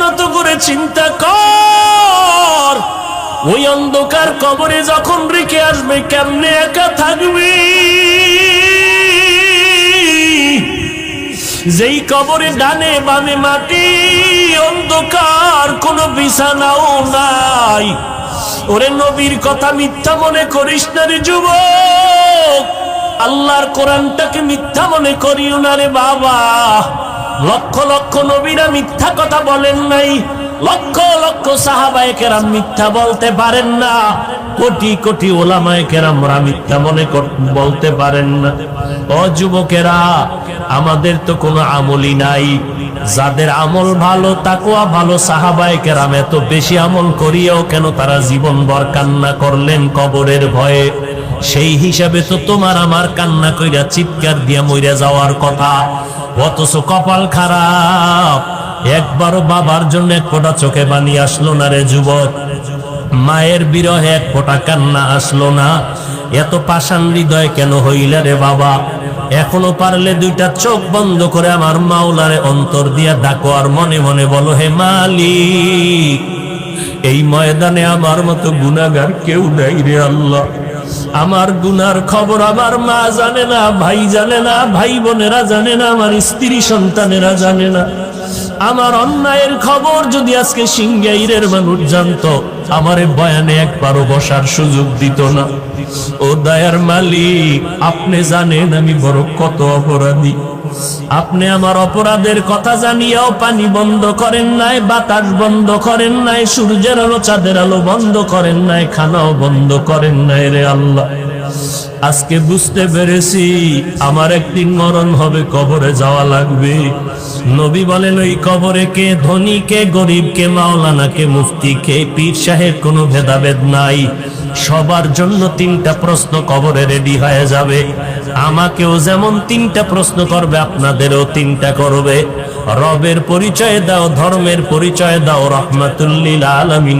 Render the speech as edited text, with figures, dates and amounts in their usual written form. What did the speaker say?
নত করে চিন্তা কর, ওই অন্ধকার কবরে যখন রেখে আসবে কেমনে একা থাকবি। যেই কবরে ডানে বামে মাটি, অন্ধকার, কোনো বিছানাও নাই। ওরে নবীর কথা মিথ্যা মনে করিস না রে যুবক, আল্লাহর কোরআনটাকে মিথ্যা মনে করিও না রে বাবা। লক্ষ লক্ষ নবীরা মিথ্যা কথা বলেন নাই, লক্ষ লক্ষ সাহাবায়ে কেরাম মিথ্যা বলতে পারেন না, কোটি কোটি ওলামায়ে কেরামরা মিথ্যা মনে বলতে পারেন না। ও যুবকেরা, আমাদের তো কোনো আমলই নাই। যাদের আমল ভালো, তাকওয়া ভালো, সাহাবায়ে কেরাম এত বেশি আমল করিয়াও কেন তারা জীবনভর কান্না করলেন কবরের ভয়ে? সেই হিসাবে তো তোমার আমার কান্না কইরা চিৎকার দিয়া মইরা যাওয়ার কথা, অথচ কপাল খারাপ, একবারও বাবার জন্য এক ফোঁটা চোখে পানি আসলো না রে যুবক। মায়ের বিরহে এক ফোঁটা কান্না আসলো না। এত পাষাণ হৃদয় কেন হইলা রে বাবা? এখনো পারলে দুইটা চোখ বন্ধ করে আমার মাওলারে অন্তর দিয়া ডাকো, আর মনে মনে বলো, হে মালিক, এই ময়দানে আমার মতো গুনাহগার কেউ নাই রে আল্লাহ। আমার গুনার খবর আমার মা জানে না, ভাই জানে না, ভাই বোনেরা জানে না, আমার স্ত্রী সন্তানেরা জানে না। আমার অন্যায়ের খবর যদি আজকে সিংগাইরের মানুষ জানতো, আমারে বয়ানে একবারও বসার সুযোগ দিত না। ও দয়ার মালিক, আপনি জানেন আমি বড় কত অপরাধী। আপনি আমার অপরাধের কথা জানিয়াও পানি বন্ধ করেন নাই, বাতাস বন্ধ করেন নাই, সূর্যের আলো চাঁদের আলো বন্ধ করেন নাই, খানাও বন্ধ করেন নাই রে আল্লাহ। আজকে বুঝতে পেরেছি আমার একদিন মরণ হবে, কবরে যাওয়া লাগবে। নবী বলেন, ওই কবরে কে ধনী, কে গরিব, কে মাওলানা, কে মুফতি, কে পীর সাহেব, কোনো ভেদাভেদ নাই। সবার জন্য তিনটা প্রশ্ন কবরে রেডি হয়ে যাবে। আমাকেও যেমন তিনটা প্রশ্ন করবে, আপনাদেরও তিনটা করবে। রবের পরিচয় দাও, ধর্মের পরিচয় দাও, রাহমাতুল লিল আলামিন।